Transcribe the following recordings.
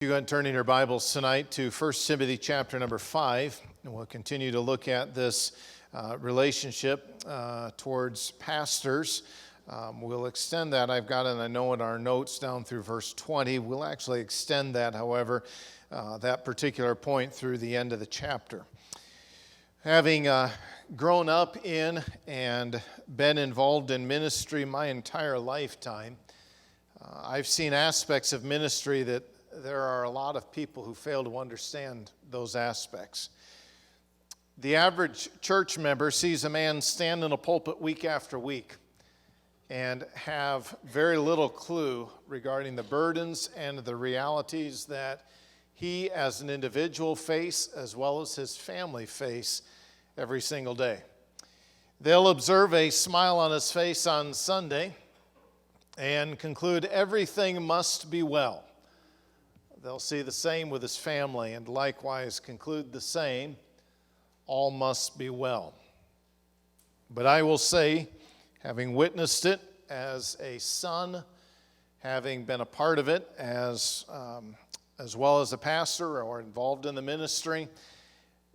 You go ahead and turn in your Bibles tonight to 1 Timothy chapter number 5, and we'll continue to look at this relationship towards pastors. We'll extend that. I've got it, I know, in our notes down through verse 20. We'll actually extend that, however, that particular point through the end of the chapter. Having grown up in and been involved in ministry my entire lifetime, I've seen aspects of ministry that there are a lot of people who fail to understand those aspects. The average church member sees a man stand in a pulpit week after week and have very little clue regarding the burdens and the realities that he as an individual face as well as his family face every single day. They'll observe a smile on his face on Sunday and conclude everything must be well. They'll see the same with his family and likewise conclude the same, all must be well. But I will say, having witnessed it as a son, having been a part of it as well as a pastor or involved in the ministry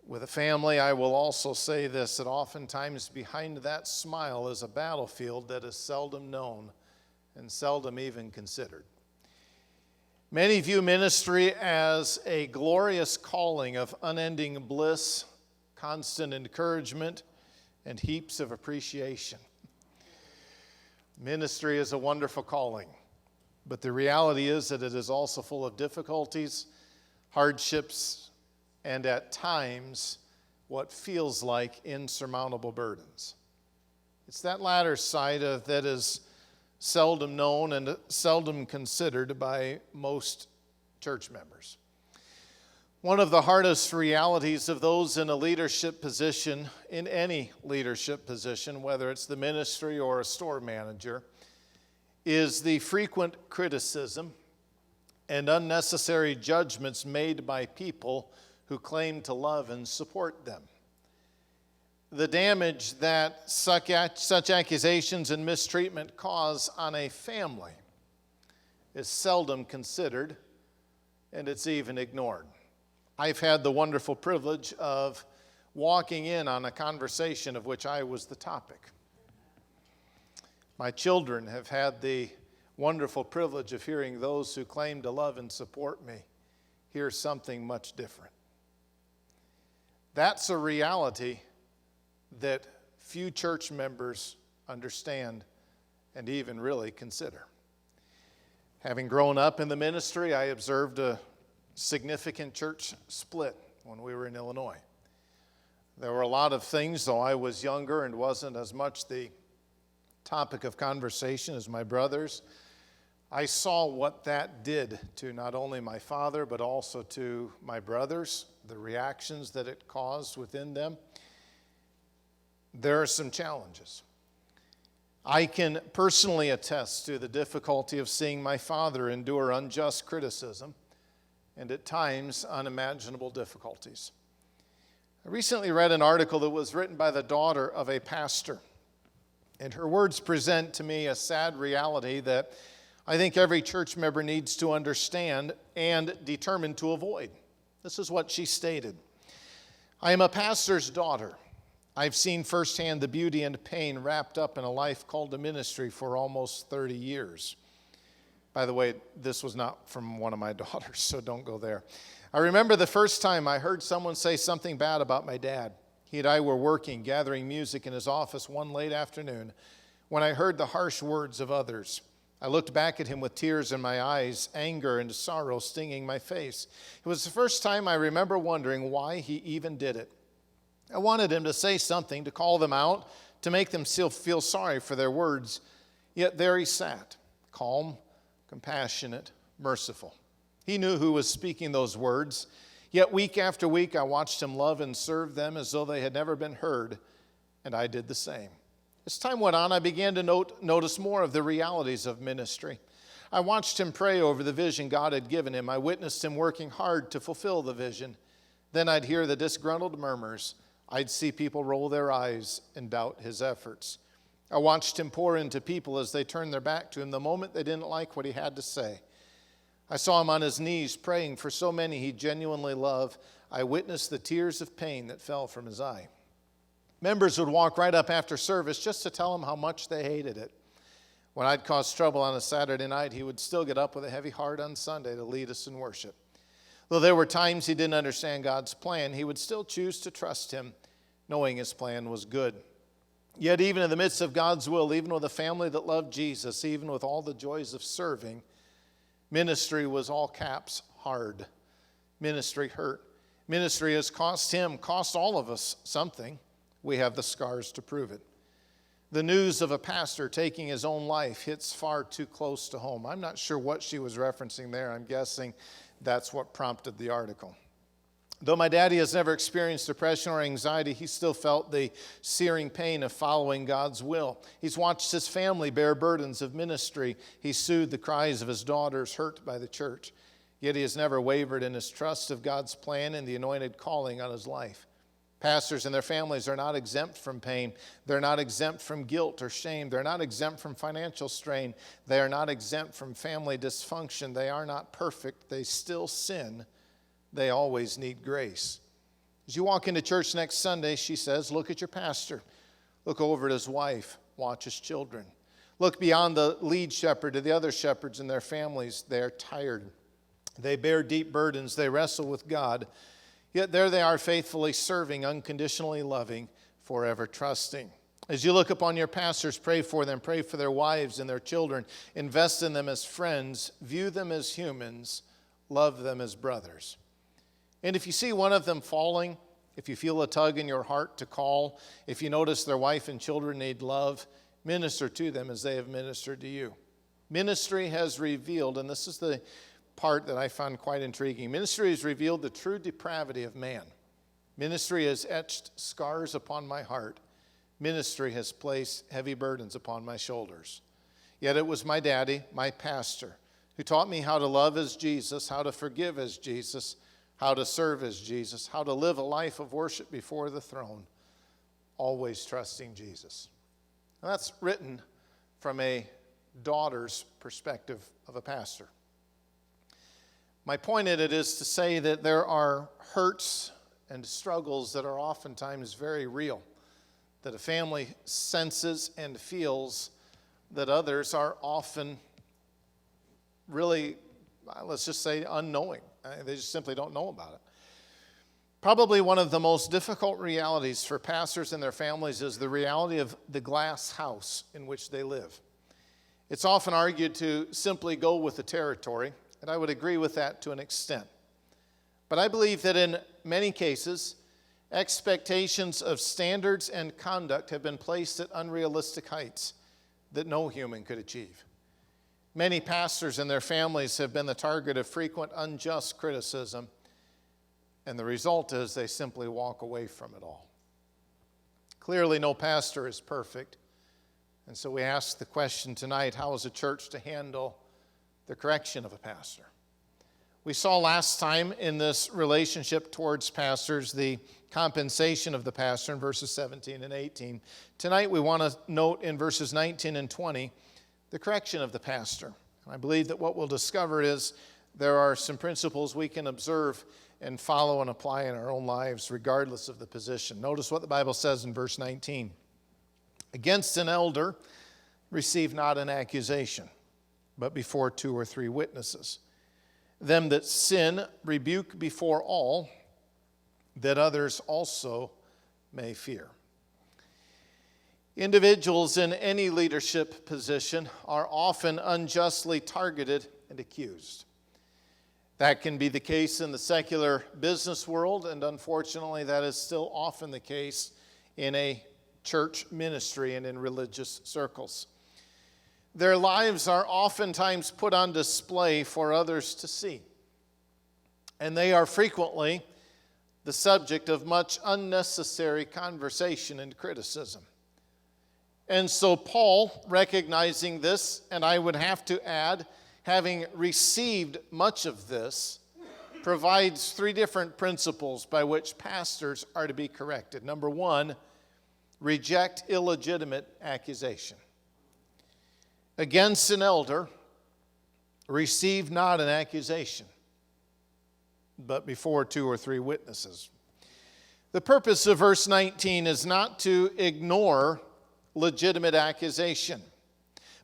with a family, I will also say this, that oftentimes behind that smile is a battlefield that is seldom known and seldom even considered. Many view ministry as a glorious calling of unending bliss, constant encouragement, and heaps of appreciation. Ministry is a wonderful calling, but the reality is that it is also full of difficulties, hardships, and at times what feels like insurmountable burdens. It's that latter side of that is seldom known and seldom considered by most church members. One of the hardest realities of those in a leadership position, in any leadership position, whether it's the ministry or a store manager, is the frequent criticism and unnecessary judgments made by people who claim to love and support them. The damage that such accusations and mistreatment cause on a family is seldom considered, and it's even ignored. I've had the wonderful privilege of walking in on a conversation of which I was the topic. My children have had the wonderful privilege of hearing those who claim to love and support me hear something much different. That's a reality that few church members understand and even really consider. Having grown up in the ministry, I observed a significant church split when we were in Illinois. There were a lot of things, though I was younger and wasn't as much the topic of conversation as my brothers. I saw what that did to not only my father, but also to my brothers, the reactions that it caused within them. There are some challenges. I can personally attest to the difficulty of seeing my father endure unjust criticism and at times unimaginable difficulties. I recently read an article that was written by the daughter of a pastor, and her words present to me a sad reality that I think every church member needs to understand and determine to avoid. This is what she stated. I am a pastor's daughter. I've seen firsthand the beauty and pain wrapped up in a life called a ministry for almost 30 years. By the way, this was not from one of my daughters, so don't go there. I remember the first time I heard someone say something bad about my dad. He and I were working, gathering music in his office one late afternoon when I heard the harsh words of others. I looked back at him with tears in my eyes, anger and sorrow stinging my face. It was the first time I remember wondering why he even did it. I wanted him to say something, to call them out, to make them still feel sorry for their words. Yet there he sat, calm, compassionate, merciful. He knew who was speaking those words. Yet week after week, I watched him love and serve them as though they had never been heard, and I did the same. As time went on, I began to notice more of the realities of ministry. I watched him pray over the vision God had given him. I witnessed him working hard to fulfill the vision. Then I'd hear the disgruntled murmurs. I'd see people roll their eyes and doubt his efforts. I watched him pour into people as they turned their back to him the moment they didn't like what he had to say. I saw him on his knees praying for so many he genuinely loved. I witnessed the tears of pain that fell from his eye. Members would walk right up after service just to tell him how much they hated it. When I'd cause trouble on a Saturday night, he would still get up with a heavy heart on Sunday to lead us in worship. Though there were times he didn't understand God's plan, he would still choose to trust him, knowing his plan was good. Yet even in the midst of God's will, even with a family that loved Jesus, even with all the joys of serving, ministry was all caps hard. Ministry hurt. Ministry has cost all of us something. We have the scars to prove it. The news of a pastor taking his own life hits far too close to home. I'm not sure what she was referencing there. I'm guessing that's what prompted the article. Though my daddy has never experienced depression or anxiety, he still felt the searing pain of following God's will. He's watched his family bear burdens of ministry. He soothed the cries of his daughters hurt by the church. Yet he has never wavered in his trust of God's plan and the anointed calling on his life. Pastors and their families are not exempt from pain. They're not exempt from guilt or shame. They're not exempt from financial strain. They are not exempt from family dysfunction. They are not perfect. They still sin. They always need grace. As you walk into church next Sunday, she says, look at your pastor. Look over at his wife. Watch his children. Look beyond the lead shepherd to the other shepherds and their families. They are tired. They bear deep burdens. They wrestle with God. Yet there they are, faithfully serving, unconditionally loving, forever trusting. As you look upon your pastors, pray for them. Pray for their wives and their children. Invest in them as friends. View them as humans. Love them as brothers. And if you see one of them falling, if you feel a tug in your heart to call, if you notice their wife and children need love, minister to them as they have ministered to you. Ministry has revealed, and this is the part that I found quite intriguing, ministry has revealed the true depravity of man. Ministry has etched scars upon my heart. Ministry has placed heavy burdens upon my shoulders. Yet it was my daddy, my pastor, who taught me how to love as Jesus, how to forgive as Jesus, how to serve as Jesus, how to live a life of worship before the throne, always trusting Jesus. Now that's written from a daughter's perspective of a pastor. My point in it is to say that there are hurts and struggles that are oftentimes very real, that a family senses and feels that others are often really, let's just say, unknowing. They just simply don't know about it. Probably one of the most difficult realities for pastors and their families is the reality of the glass house in which they live. It's often argued to simply go with the territory, and I would agree with that to an extent. But I believe that in many cases, expectations of standards and conduct have been placed at unrealistic heights that no human could achieve. Many pastors and their families have been the target of frequent unjust criticism, and the result is they simply walk away from it all. Clearly, no pastor is perfect, and so we ask the question tonight, how is a church to handle the correction of a pastor? We saw last time in this relationship towards pastors the compensation of the pastor in verses 17 and 18. Tonight we want to note in verses 19 and 20 the correction of the pastor. And I believe that what we'll discover is there are some principles we can observe and follow and apply in our own lives regardless of the position. Notice what the Bible says in verse 19. Against an elder, receive not an accusation, but before 2 or 3 witnesses. Them that sin, rebuke before all, that others also may fear. Individuals in any leadership position are often unjustly targeted and accused. That can be the case in the secular business world, and unfortunately that is still often the case in a church ministry and in religious circles. Their lives are oftentimes put on display for others to see. And they are frequently the subject of much unnecessary conversation and criticism. And so Paul, recognizing this, and I would have to add, having received much of this, provides 3 different principles by which pastors are to be corrected. Number 1, reject illegitimate accusation. Against an elder, Receive not an accusation, but before 2 or 3 witnesses. The purpose of verse 19 is not to ignore legitimate accusation,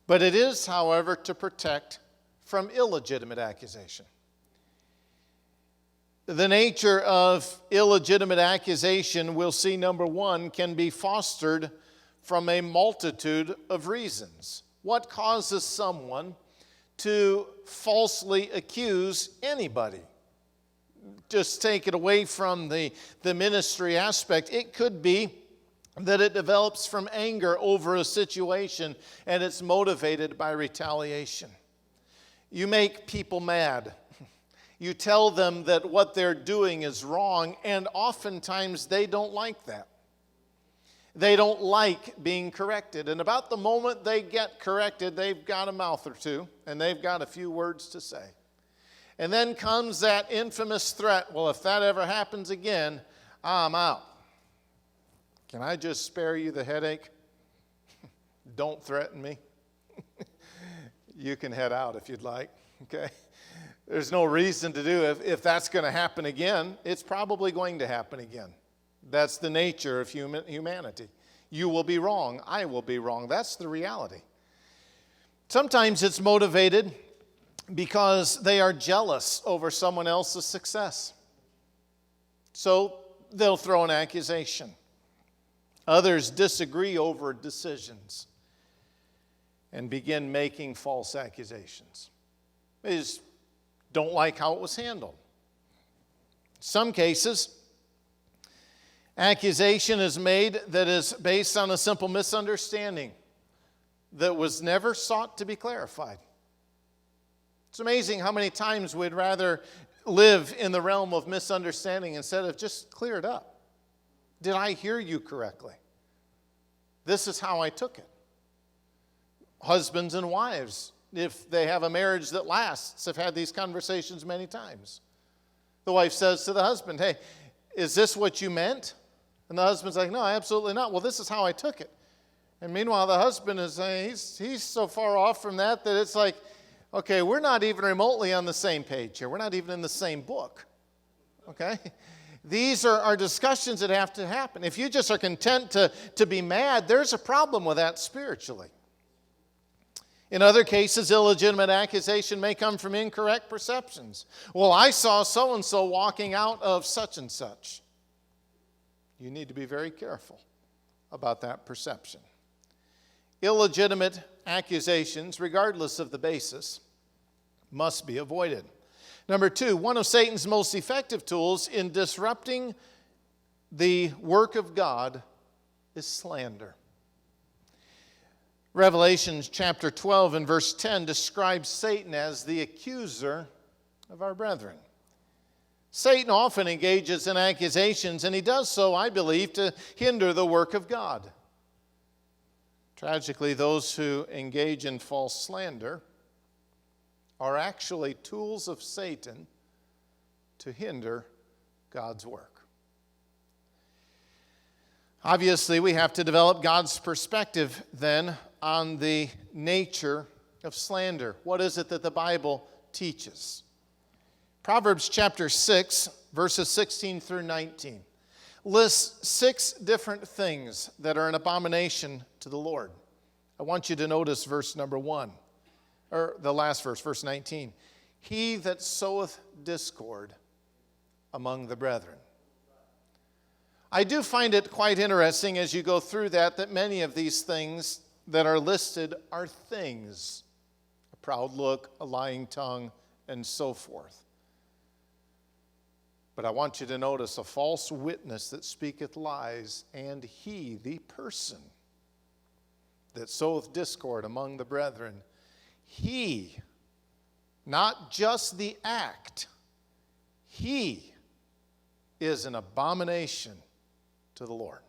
but it is, however, to protect from illegitimate accusation. The nature of illegitimate accusation, we'll see, number one, can be fostered from a multitude of reasons. What causes someone to falsely accuse anybody? Just take it away from the ministry aspect. It could be that it develops from anger over a situation and it's motivated by retaliation. You make people mad. You tell them that what they're doing is wrong, and oftentimes they don't like that. They don't like being corrected. And about the moment they get corrected, they've got a mouth or two, and they've got a few words to say. And then comes that infamous threat, well, if that ever happens again, I'm out. Can I just spare you the headache? Don't threaten me. You can head out if you'd like, okay? There's no reason to do it. If that's going to happen again, it's probably going to happen again. That's the nature of humanity. You will be wrong. I will be wrong. That's the reality. Sometimes it's motivated because they are jealous over someone else's success. So they'll throw an accusation. Others disagree over decisions and begin making false accusations. They just don't like how it was handled. Some cases, accusation is made that is based on a simple misunderstanding that was never sought to be clarified. It's amazing how many times we'd rather live in the realm of misunderstanding instead of just clear it up. Did I hear you correctly? This is how I took it. Husbands and wives, if they have a marriage that lasts, have had these conversations many times. The wife says to the husband, hey, is this what you meant? And the husband's like, no, absolutely not. Well, this is how I took it. And meanwhile, the husband is saying, he's so far off from that it's like, okay, we're not even remotely on the same page here. We're not even in the same book. Okay? These are discussions that have to happen. If you just are content to be mad, there's a problem with that spiritually. In other cases, illegitimate accusation may come from incorrect perceptions. Well, I saw so-and-so walking out of such and such. You need to be very careful about that perception. Illegitimate accusations, regardless of the basis, must be avoided. Number two, one of Satan's most effective tools in disrupting the work of God is slander. Revelation chapter 12 and verse 10 describes Satan as the accuser of our brethren. Satan often engages in accusations, and he does so, I believe, to hinder the work of God. Tragically, those who engage in false slander are actually tools of Satan to hinder God's work. Obviously, we have to develop God's perspective then on the nature of slander. What is it that the Bible teaches? Proverbs chapter 6, verses 16 through 19, lists 6 different things that are an abomination to the Lord. I want you to notice verse number 1, or the last verse, verse 19. He that soweth discord among the brethren. I do find it quite interesting as you go through that many of these things that are listed are things. A proud look, a lying tongue, and so forth. But I want you to notice a false witness that speaketh lies, and he, the person that soweth discord among the brethren, he, not just the act, he is an abomination to the Lord.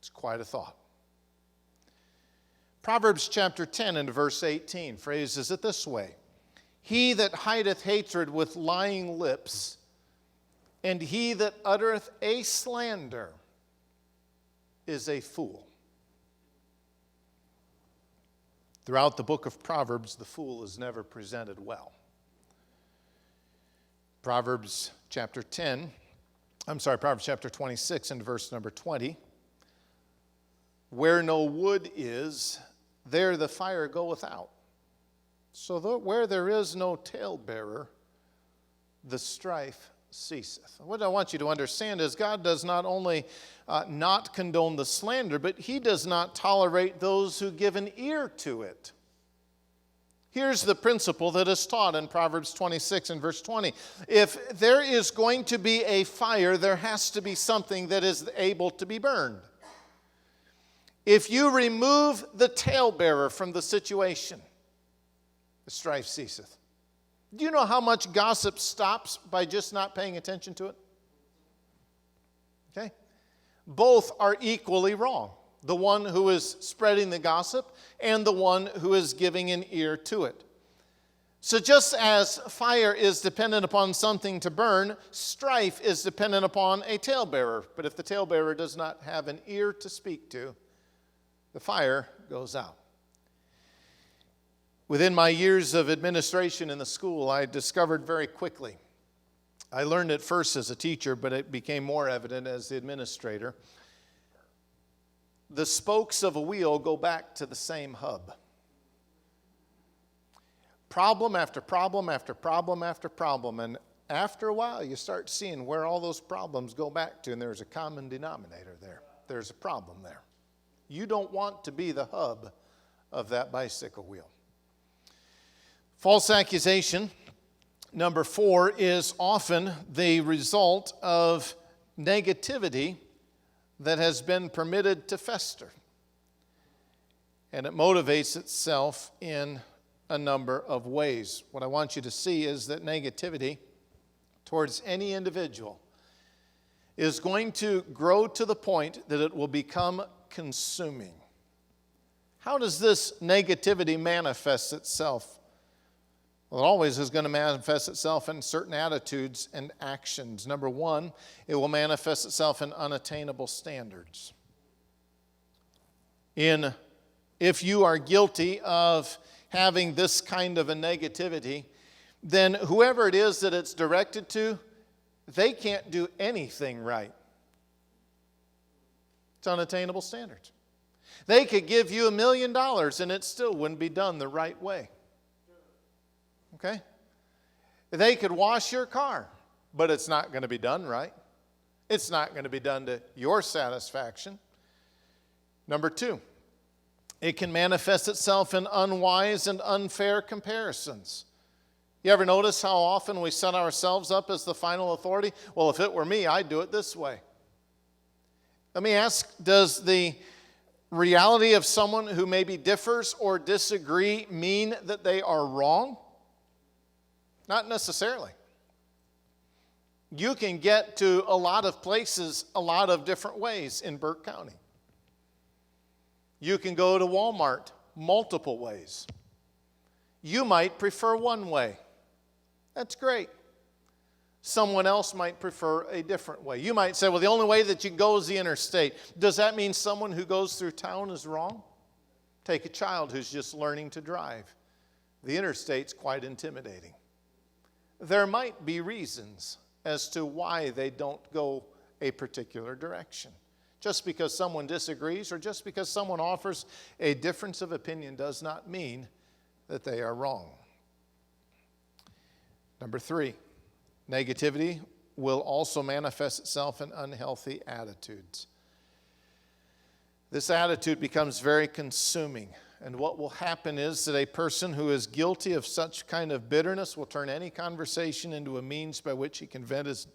It's quite a thought. Proverbs chapter 10 and verse 18 phrases it this way. He that hideth hatred with lying lips, and he that uttereth a slander is a fool. Throughout the book of Proverbs, the fool is never presented well. Proverbs chapter 26 and verse number 20. Where no wood is, there the fire goeth out. So where there is no talebearer, the strife ceaseth. What I want you to understand is God does not only not condone the slander, but he does not tolerate those who give an ear to it. Here's the principle that is taught in Proverbs 26 and verse 20. If there is going to be a fire, there has to be something that is able to be burned. If you remove the talebearer from the situation, the strife ceaseth. Do you know how much gossip stops by just not paying attention to it? Okay? Both are equally wrong. The one who is spreading the gossip and the one who is giving an ear to it. So just as fire is dependent upon something to burn, strife is dependent upon a talebearer. But if the talebearer does not have an ear to speak to, the fire goes out. Within my years of administration in the school, I discovered very quickly, I learned it first as a teacher, but it became more evident as the administrator. The spokes of a wheel go back to the same hub. Problem after problem after problem after problem. And after a while, you start seeing where all those problems go back to, and there's a common denominator there. There's a problem there. You don't want to be the hub of that bicycle wheel. False accusation, number 4, is often the result of negativity that has been permitted to fester. And it motivates itself in a number of ways. What I want you to see is that negativity towards any individual is going to grow to the point that it will become consuming. How does this negativity manifest itself? Well, it always is going to manifest itself in certain attitudes and actions. Number 1, it will manifest itself in unattainable standards. If you are guilty of having this kind of a negativity, then whoever it is that it's directed to, they can't do anything right. It's unattainable standards. They could give you $1 million and it still wouldn't be done the right way. Okay? They could wash your car, but it's not going to be done right. It's not going to be done to your satisfaction. Number 2, it can manifest itself in unwise and unfair comparisons. You ever notice how often we set ourselves up as the final authority? Well, if it were me, I'd do it this way. Let me ask, does the reality of someone who maybe differs or disagree mean that they are wrong? Not necessarily. You can get to a lot of places a lot of different ways in Burke County. You can go to Walmart multiple ways. You might prefer one way. That's great. Someone else might prefer a different way. You might say, well, the only way that you can go is the interstate. Does that mean someone who goes through town is wrong? Take a child who's just learning to drive. The interstate's quite intimidating. There might be reasons as to why they don't go a particular direction. Just because someone disagrees or just because someone offers a difference of opinion does not mean that they are wrong. Number 3, negativity will also manifest itself in unhealthy attitudes. This attitude becomes very consuming. And what will happen is that a person who is guilty of such kind of bitterness will turn any conversation into a means by which he can vent his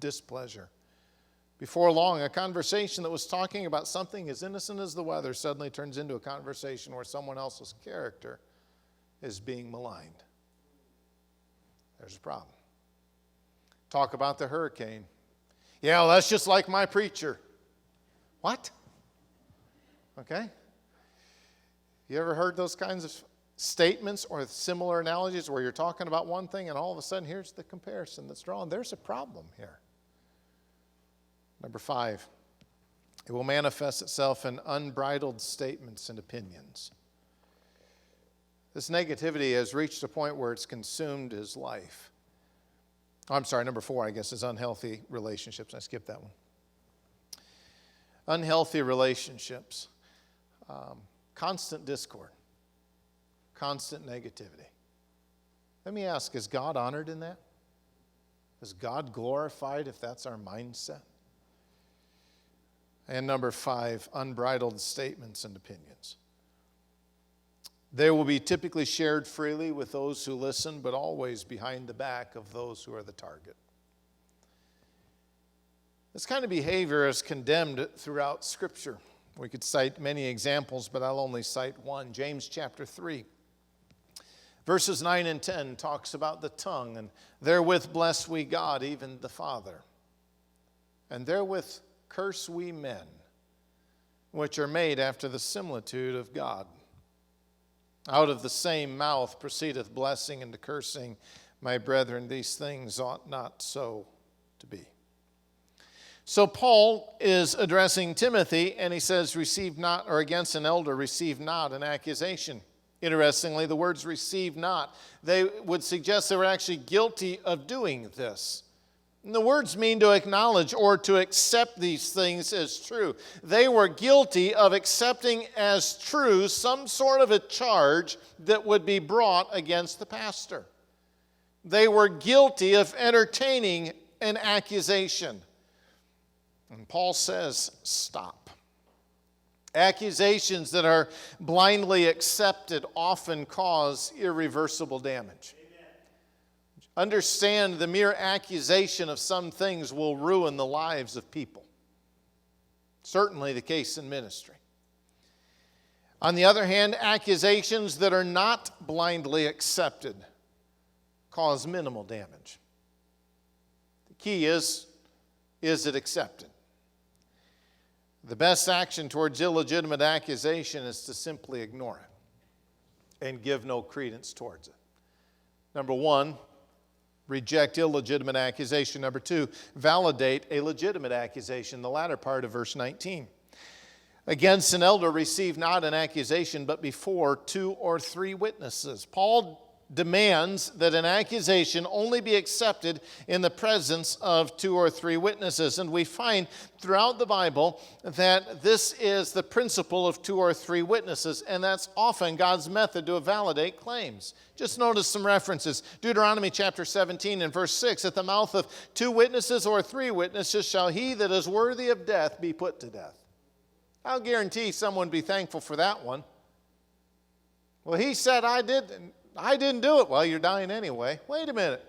displeasure. Before long, a conversation that was talking about something as innocent as the weather suddenly turns into a conversation where someone else's character is being maligned. There's a problem. Talk about the hurricane. Yeah, well, that's just like my preacher. What? Okay. You ever heard those kinds of statements or similar analogies where you're talking about one thing and all of a sudden here's the comparison that's drawn? There's a problem here. Number 5, it will manifest itself in unbridled statements and opinions. This negativity has reached a point where it's consumed his life. I'm sorry, number 4, I guess, is unhealthy relationships. I skipped that one. Unhealthy relationships. Constant discord. Constant negativity. Let me ask, is God honored in that? Is God glorified if that's our mindset? And number 5, unbridled statements and opinions. They will be typically shared freely with those who listen, but always behind the back of those who are the target. This kind of behavior is condemned throughout Scripture. We could cite many examples, but I'll only cite one. James chapter 3, verses 9 and 10 talks about the tongue, and therewith bless we God, even the Father. And therewith curse we men, which are made after the similitude of God. Out of the same mouth proceedeth blessing and cursing. My brethren, these things ought not so to be. So Paul is addressing Timothy, and he says, receive not, or against an elder, receive not an accusation. Interestingly, the words receive not, they would suggest they were actually guilty of doing this. And the words mean to acknowledge or to accept these things as true. They were guilty of accepting as true some sort of a charge that would be brought against the pastor. They were guilty of entertaining an accusation. And Paul says, stop. Accusations that are blindly accepted often cause irreversible damage. Understand, the mere accusation of some things will ruin the lives of people. Certainly the case in ministry. On the other hand, accusations that are not blindly accepted cause minimal damage. The key is it accepted? The best action towards illegitimate accusation is to simply ignore it and give no credence towards it. Number 1, reject illegitimate accusation. Number 2, validate a legitimate accusation. The latter part of verse 19. Against an elder receive not an accusation, but before 2 or 3 witnesses. Paul demands that an accusation only be accepted in the presence of 2 or 3 witnesses. And we find throughout the Bible that this is the principle of 2 or 3 witnesses, and that's often God's method to validate claims. Just notice some references. Deuteronomy chapter 17 and verse 6, at the mouth of 2 witnesses or 3 witnesses shall he that is worthy of death be put to death. I'll guarantee someone would be thankful for that one. Well, he said, I didn't do it. Well, you're dying anyway. Wait a minute.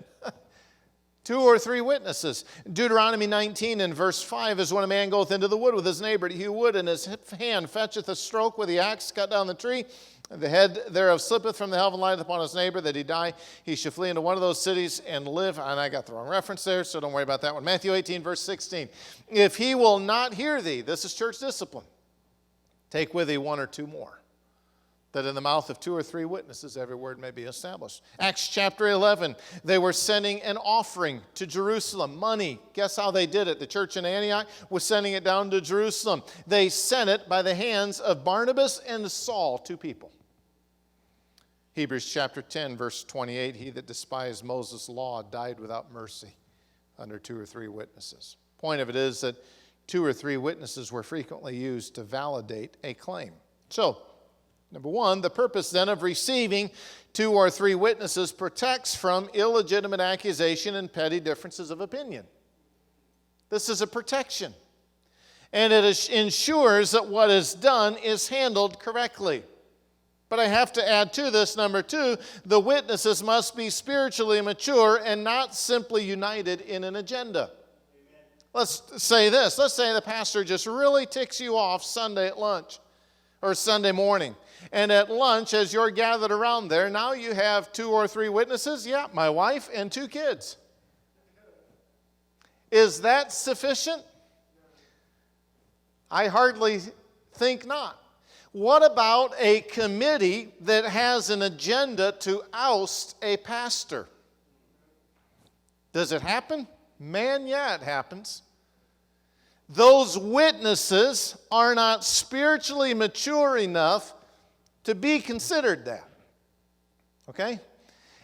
2 or 3 witnesses. Deuteronomy 19 and verse 5 is when a man goeth into the wood with his neighbor to hew wood, and his hand fetcheth a stroke with the axe, cut down the tree. And the head thereof slippeth from the helve and lighteth upon his neighbor, that he die. He shall flee into one of those cities and live. And I got the wrong reference there, so don't worry about that one. Matthew 18, verse 16. If he will not hear thee, this is church discipline, take with thee 1 or 2 more, that in the mouth of 2 or 3 witnesses every word may be established. Acts chapter 11, they were sending an offering to Jerusalem, money. Guess how they did it? The church in Antioch was sending it down to Jerusalem. They sent it by the hands of Barnabas and Saul, 2 people. Hebrews chapter 10, verse 28, he that despised Moses' law died without mercy under 2 or 3 witnesses. Point of it is that 2 or 3 witnesses were frequently used to validate a claim. So, number 1, the purpose then of receiving 2 or 3 witnesses protects from illegitimate accusation and petty differences of opinion. This is a protection. And it ensures that what is done is handled correctly. But I have to add to this, number 2, the witnesses must be spiritually mature and not simply united in an agenda. Amen. Let's say this. Let's say the pastor just really ticks you off Sunday at lunch or Sunday morning. And at lunch, as you're gathered around there, now you have 2 or 3 witnesses. Yeah, my wife and 2 kids. Is that sufficient? I hardly think not. What about a committee that has an agenda to oust a pastor? Does it happen? Man, yeah, it happens. Those witnesses are not spiritually mature enough to be considered that. Okay?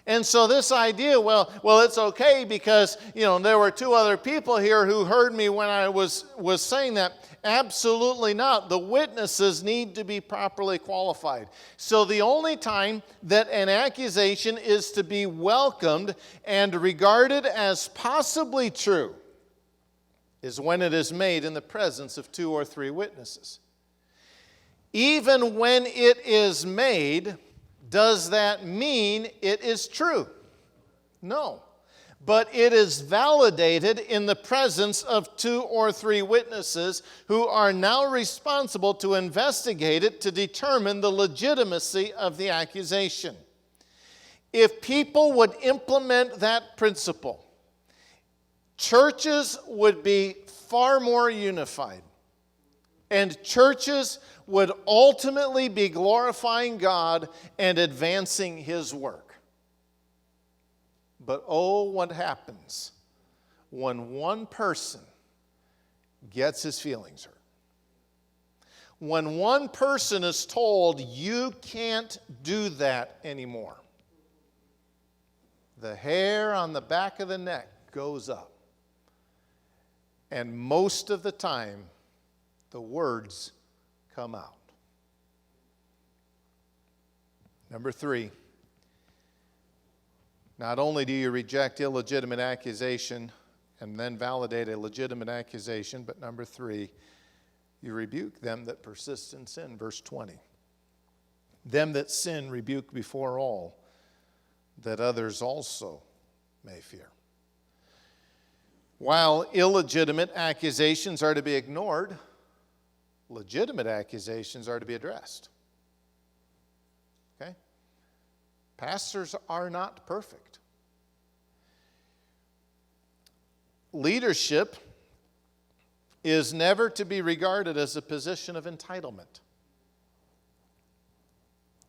And so this idea, well, it's okay because, there were two other people here who heard me when I was saying that. Absolutely not. The witnesses need to be properly qualified. So the only time that an accusation is to be welcomed and regarded as possibly true is when it is made in the presence of two or three witnesses. Even when it is made, does that mean it is true? No. But it is validated in the presence of two or three witnesses who are now responsible to investigate it to determine the legitimacy of the accusation. If people would implement that principle, churches would be far more unified, and churches would ultimately be glorifying God and advancing His work. But oh, what happens when one person gets his feelings hurt? When one person is told, you can't do that anymore, the hair on the back of the neck goes up. And most of the time, the words come out. Number 3. Not only do you reject illegitimate accusation and then validate a legitimate accusation, but number 3, you rebuke them that persist in sin. Verse 20. Them that sin rebuke before all, that others also may fear. While illegitimate accusations are to be ignored, legitimate accusations are to be addressed. Okay? Pastors are not perfect. Leadership is never to be regarded as a position of entitlement.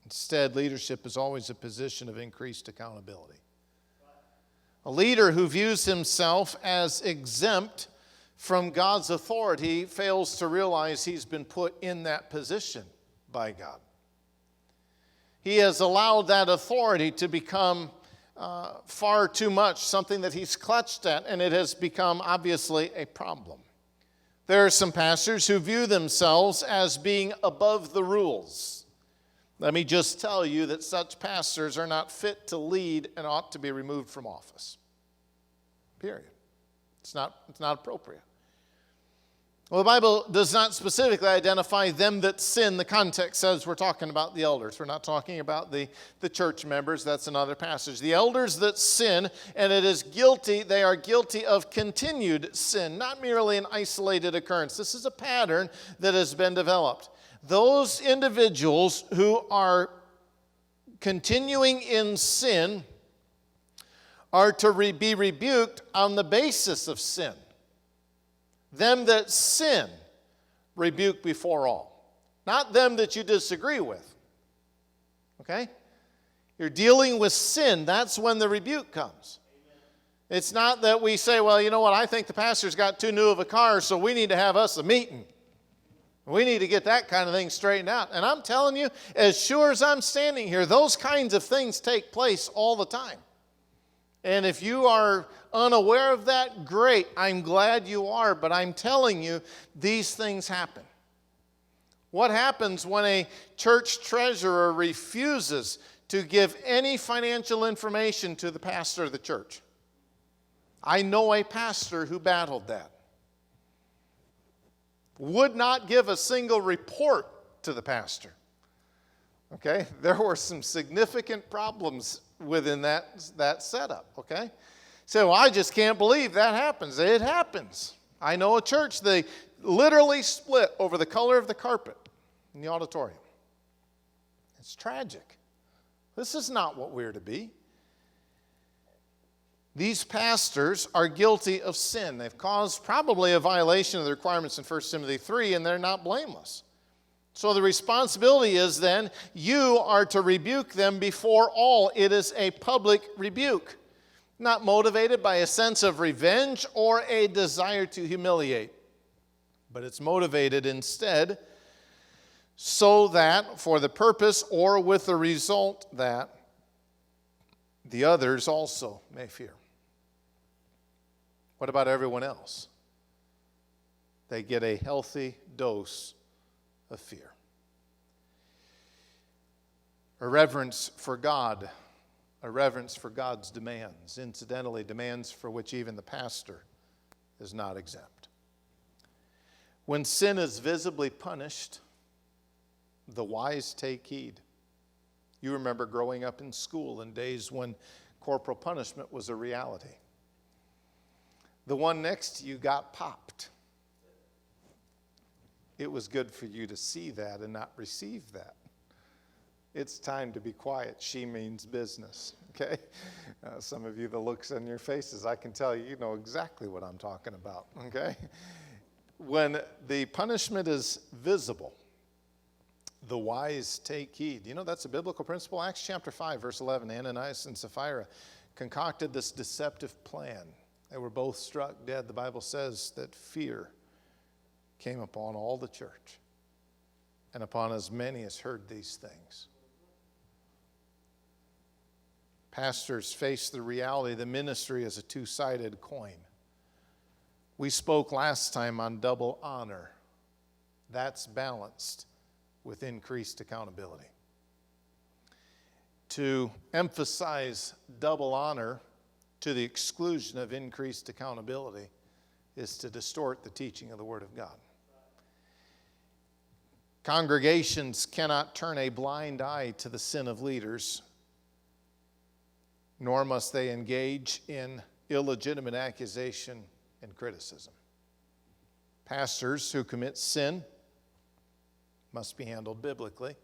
Instead, leadership is always a position of increased accountability. A leader who views himself as exempt from God's authority fails to realize he's been put in that position by God. He has allowed that authority to become far too much, something that he's clutched at, and it has become obviously a problem. There are some pastors who view themselves as being above the rules. Let me just tell you that such pastors are not fit to lead and ought to be removed from office. Period. It's not appropriate. Well, the Bible does not specifically identify them that sin. The context says we're talking about the elders. We're not talking about the church members. That's another passage. The elders that sin, and it is guilty, they are guilty of continued sin, not merely an isolated occurrence. This is a pattern that has been developed. Those individuals who are continuing in sin are to be rebuked on the basis of sin. Them that sin, rebuke before all. Not them that you disagree with. Okay? You're dealing with sin. That's when the rebuke comes. Amen. It's not that we say, well, you know what, I think the pastor's got too new of a car, so we need to have us a meeting. We need to get that kind of thing straightened out. And I'm telling you, as sure as I'm standing here, those kinds of things take place all the time. And if you are unaware of that, great. I'm glad you are. But I'm telling you, these things happen. What happens when a church treasurer refuses to give any financial information to the pastor of the church? I know a pastor who battled that. Would not give a single report to the pastor. Okay? There were some significant problems within that setup, okay? So I just can't believe that happens. It happens. I know a church, they literally split over the color of the carpet in the auditorium. It's tragic. This is not what we're to be. These pastors are guilty of sin. They've caused probably a violation of the requirements in 1 Timothy 3, and they're not blameless. So the responsibility is then, you are to rebuke them before all. It is a public rebuke, not motivated by a sense of revenge or a desire to humiliate. But it's motivated instead so that, for the purpose or with the result that the others also may fear. What about everyone else? They get a healthy dose of fear. A reverence for God, a reverence for God's demands, incidentally, demands for which even the pastor is not exempt. When sin is visibly punished, the wise take heed. You remember growing up in school in days when corporal punishment was a reality. The one next to you got popped. It was good for you to see that and not receive that. It's time to be quiet. She means business, okay? Some of you, the looks on your faces, I can tell you know exactly what I'm talking about, okay? When the punishment is visible, the wise take heed. You know, that's a biblical principle. Acts chapter 5, verse 11, Ananias and Sapphira concocted this deceptive plan. They were both struck dead. The Bible says that fear came upon all the church and upon as many as heard these things. Pastors face the reality the ministry is a two-sided coin. We spoke last time on double honor. That's balanced with increased accountability. To emphasize double honor to the exclusion of increased accountability is to distort the teaching of the Word of God. Congregations cannot turn a blind eye to the sin of leaders, nor must they engage in illegitimate accusation and criticism. Pastors who commit sin must be handled biblically,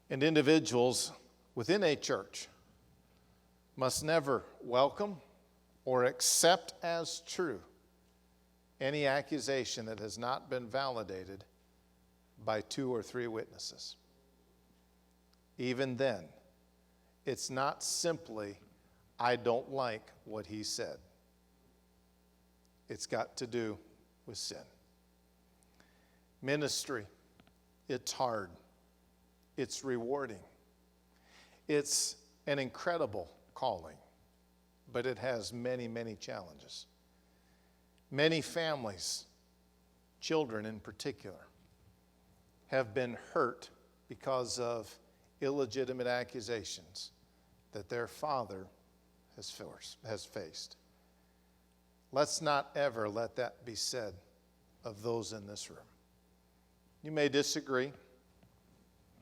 and individuals within a church must never welcome or accept as true any accusation that has not been validated by 2 or 3 witnesses. Even then, it's not simply, I don't like what he said. It's got to do with sin. Ministry, it's hard. It's rewarding. It's an incredible calling, but it has many, many challenges. Many families, children in particular, have been hurt because of illegitimate accusations that their father has faced. Let's not ever let that be said of those in this room. You may disagree.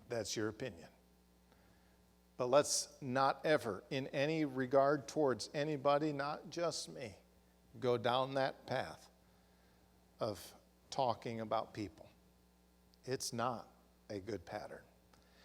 That's your opinion. But let's not ever, in any regard towards anybody, not just me, go down that path of talking about people. It's not a good pattern.